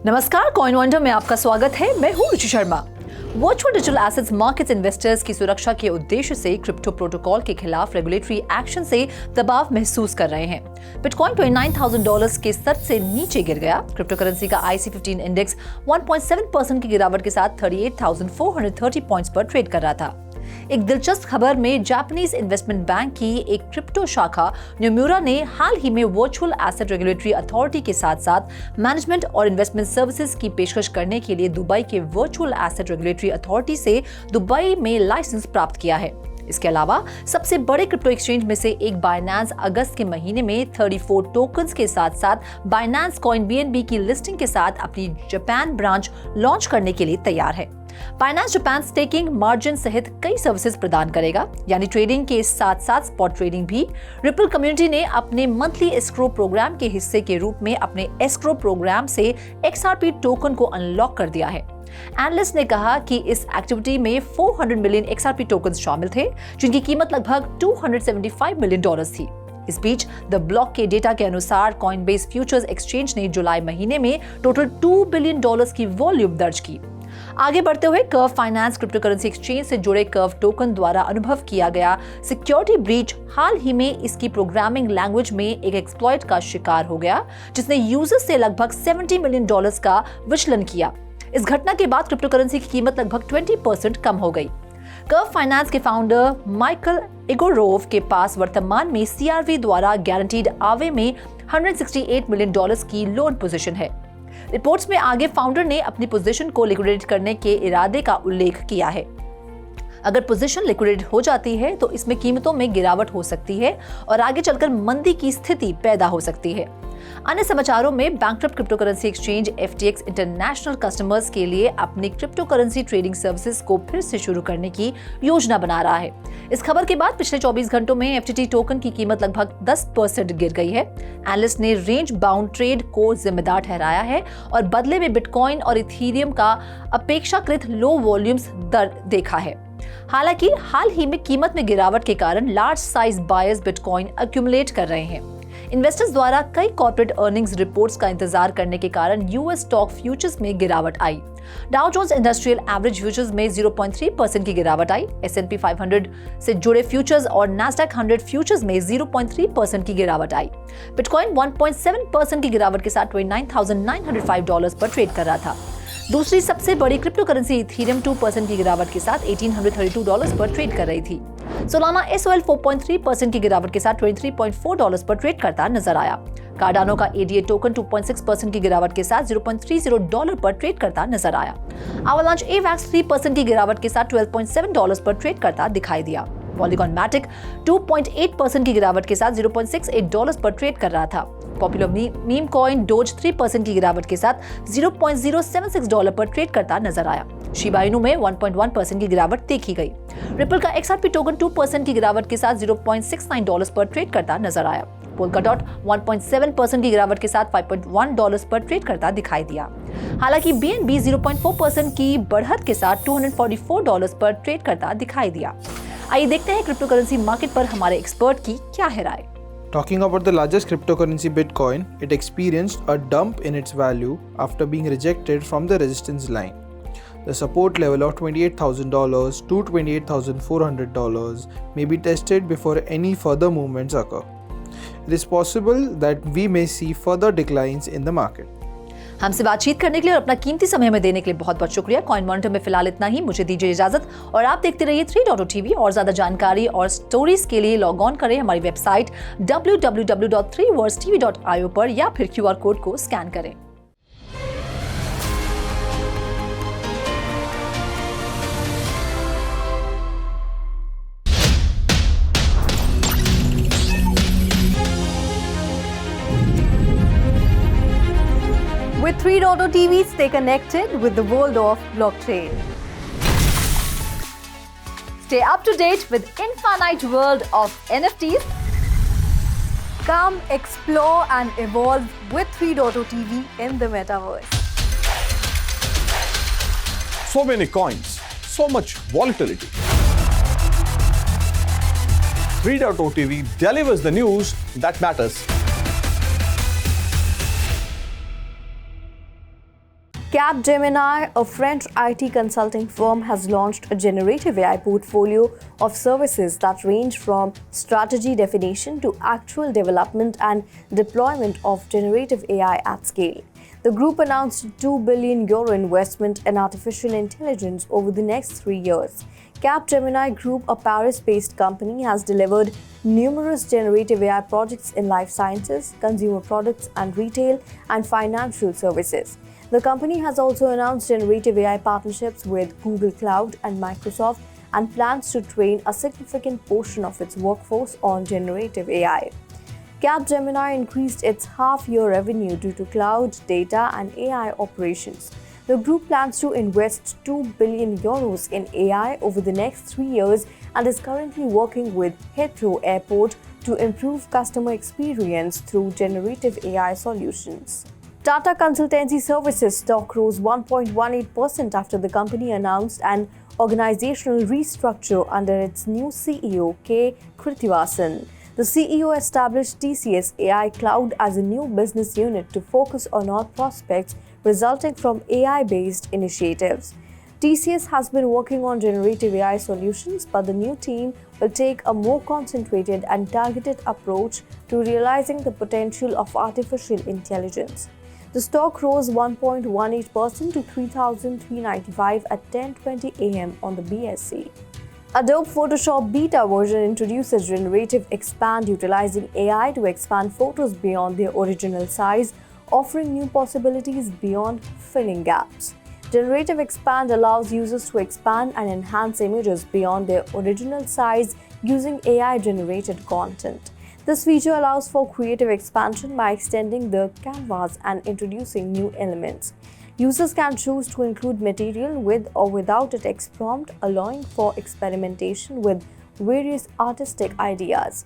नमस्कार, coin wonder में आपका स्वागत है। मैं हूं Ruchi Sharma. Virtual digital assets markets investors की सुरक्षा के उद्देश्य से क्रिप्टो प्रोटोकॉल के खिलाफ रेगुलेटरी एक्शन से दबाव महसूस कर रहे हैं। बिटकॉइन $29,000 के स्तर से नीचे गिर गया। क्रिप्टो करेंसी का IC15 इंडेक्स 1.7% की गिरावट के साथ 38,430 पॉइंट्स पर ट्रेड कर रहा था। एक दिलचस्प खबर में जापानीज इन्वेस्टमेंट बैंक की एक क्रिप्टो शाखा न्यूम्यूरा ने हाल ही में वर्चुअल एसेट रेगुलेटरी अथॉरिटी के साथ साथ मैनेजमेंट और इन्वेस्टमेंट सर्विसेज की पेशकश करने के लिए दुबई के वर्चुअल एसेट रेगुलेटरी अथॉरिटी से दुबई में लाइसेंस प्राप्त किया है। इसके अलावा सबसे बड़े क्रिप्टो एक्सचेंज में से एक बाइनेंस अगस्त के महीने में 34 टोकन्स के साथ साथ बाइनेंस कॉइन BNB की लिस्टिंग के साथ अपनी जापान ब्रांच लॉन्च करने के लिए तैयार है। बाइनेंस जापान स्टेकिंग, मार्जिन सहित कई सर्विसेज प्रदान करेगा, यानी ट्रेडिंग के साथ साथ स्पॉट ट्रेडिंग भी। रिपल कम्युनिटी ने अपने मंथली एस्क्रो प्रोग्राम के हिस्से के रूप में अपने एस्क्रो प्रोग्राम से XRP टोकन को अनलॉक कर दिया है। एनालिस्ट ने कहा कि इस एक्टिविटी में 400 मिलियन XRP टोकन्स शामिल थे, जिनकी कीमत लगभग $275 मिलियन थी। इस बीच द ब्लॉक के डेटा के अनुसार कॉइनबेस फ्यूचर्स एक्सचेंज ने जुलाई महीने में टोटल $2 बिलियन की वॉल्यूम दर्ज की। आगे बढ़ते हुए curve finance crypto currency exchange से जुड़े कर्व टोकन द्वारा अनुभव किया गया सिक्योरिटी ब्रीच हाल ही में इसकी प्रोग्रामिंग लैंग्वेज में एक एक्सप्लॉइट का शिकार हो गया, जिसने यूजर्स से लगभग $70 मिलियन का विचलन किया। इस घटना के बाद क्रिप्टो करेंसी की कीमत लगभग 20% कम हो गई। कर्व फाइनेंस के फाउंडर माइकल इगोरोव के पास वर्तमान में CRV द्वारा गारंटीड आवे में $168 मिलियन की लोन पोजीशन है। रिपोर्ट्स में आगे फाउंडर ने अपनी पोजीशन को लिक्विडेट करने के इरादे का उल्लेख किया है। अगर पोजीशन लिक्विडेट हो जाती है तो इसमें कीमतों में गिरावट हो सकती है और आगे चलकर मंदी की स्थिति पैदा हो सकती है। अन्य समाचारों में bankrupt crypto currency exchange FTX international customers के लिए अपनी क्रिप्टो करेंसी ट्रेडिंग सर्विसेज को फिर से शुरू करने की योजना बना रहा है। इस खबर के बाद पिछले 24 घंटों में FTT टोकन की कीमत लगभग 10% गिर गई है। एनालिस्ट ने रेंज बाउंड ट्रेड को जिम्मेदार ठहराया है और बदले में बिटकॉइन और इथीरियम का अपेक्षाकृत लो वॉल्यूम्स दर देखा है। हालांकि हाल ही में कीमत में गिरावट के कारण large size buyers bitcoin accumulate कर रहे हैं। इन्वेस्टर्स द्वारा कई कॉर्पोरेट अर्निंग्स रिपोर्ट्स का इंतजार करने के कारण US स्टॉक फ्यूचर्स में गिरावट आई। Dow Jones industrial average futures में 0.3% की गिरावट आई। S&P 500 से जुड़े फ्यूचर्स और Nasdaq 100 फ्यूचर्स में 0.3% की गिरावट आई। बिटकॉइन 1.7% की गिरावट के साथ $29,905 पर ट्रेड कर रहा था। दूसरी सबसे बड़ी क्रिप्टो करेंसी इथीरियम 2% की गिरावट के साथ $1,832 पर ट्रेड कर रही थी। सोलाना SOL 4.3% की गिरावट के साथ $23.4 पर ट्रेड करता नजर आया। कार्डानो का ADA टोकन 2.6% की गिरावट के साथ $0.30 पर ट्रेड करता नजर आया। अवलांच AVAX 3% की गिरावट के साथ $12.7 पर ट्रेड करता दिखाई दिया। पॉलीगॉन मैटिक 2.8% की गिरावट के साथ $0.68 पर ट्रेड कर रहा था। पॉपुलर मीम कॉइन डोज 3% की गिरावट के साथ $0.076 पर ट्रेड करता नजर आया। शिबा इनू में 1.1% की गिरावट देखी गई। रिपल का XRP टोकन 2% की गिरावट के साथ $0.69 पर ट्रेड करता नजर आया। पोलकाडॉट 1.7% की गिरावट के साथ $5.1 पर ट्रेड करता दिखाई दिया। हालांकि BNB 0.4% की बढ़त के साथ $244 पर ट्रेड करता दिखाई दिया। आइए देखते हैं क्रिप्टो करेंसी मार्केट पर हमारे एक्सपर्ट की क्या है राय। Talking about the largest cryptocurrency Bitcoin, it experienced a dump in its value after being rejected from the resistance line. The support level of $28,000 to $28,400 may be tested before any further movements occur. It is possible that we may see further declines in the market. हमसे बातचीत करने के लिए और अपना कीमती समय हमें देने के लिए बहुत बहुत शुक्रिया। कॉइन मॉनिटर में फिलहाल इतना ही। मुझे दीजिए इजाजत और आप देखते रहिए 3.0 और ज्यादा जानकारी और स्टोरीज के लिए लॉग ऑन करें हमारी वेबसाइट www.3wordstv.io पर या फिर QR कोड को स्कैन करें। With 3.0 TV, stay connected with the world of blockchain. Stay up to date with infinite world of NFTs. Come explore and evolve with 3.0 TV in the metaverse. So many coins, so much volatility. 3.0 TV delivers the news that matters. Capgemini, a French IT consulting firm, has launched a generative AI portfolio of services that range from strategy definition to actual development and deployment of generative AI at scale. The group announced €2 billion investment in artificial intelligence over the next 3 years. Capgemini Group, a Paris-based company, has delivered numerous generative AI projects in life sciences, consumer products and retail and financial services. The company has also announced generative AI partnerships with Google Cloud and Microsoft and plans to train a significant portion of its workforce on generative AI. Capgemini increased its half-year revenue due to cloud, data, and AI operations. The group plans to invest €2 billion in AI over the next 3 years and is currently working with Heathrow Airport to improve customer experience through generative AI solutions. Tata Consultancy Services stock rose 1.18% after the company announced an organizational restructure under its new CEO, K. Krithivasan. The CEO established TCS AI Cloud as a new business unit to focus on all prospects resulting from AI-based initiatives. TCS has been working on generative AI solutions, but the new team will take a more concentrated and targeted approach to realizing the potential of artificial intelligence. The stock rose 1.18% to 3,395 at 10:20 a.m. on the BSE. Adobe Photoshop beta version introduces Generative Expand, utilizing AI to expand photos beyond their original size, offering new possibilities beyond filling gaps. Generative Expand allows users to expand and enhance images beyond their original size using AI-generated content. This feature allows for creative expansion by extending the canvas and introducing new elements. Users can choose to include material with or without a text prompt, allowing for experimentation with various artistic ideas.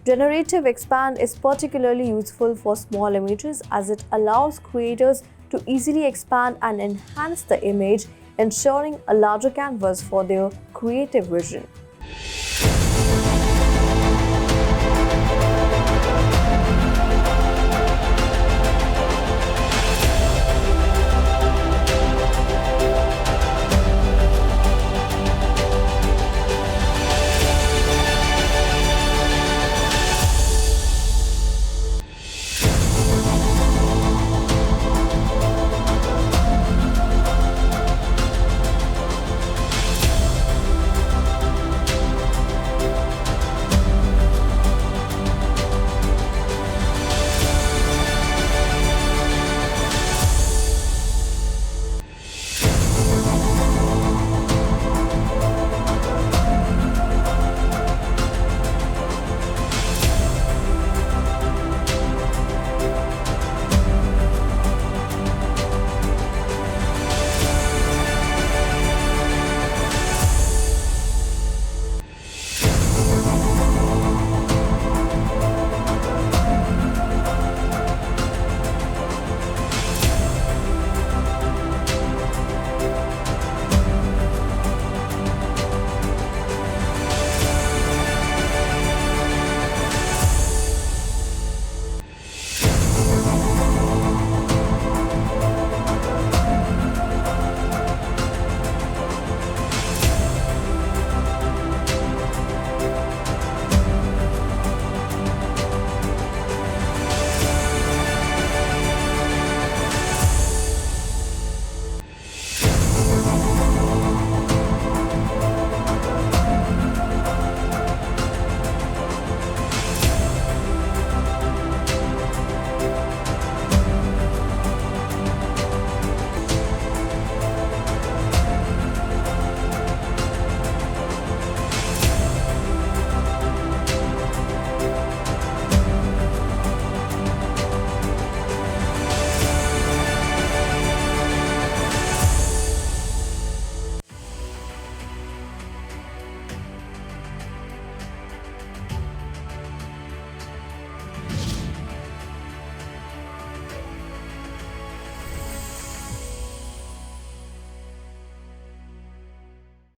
Generative Expand is particularly useful for small images as it allows creators to easily expand and enhance the image, ensuring a larger canvas for their creative vision.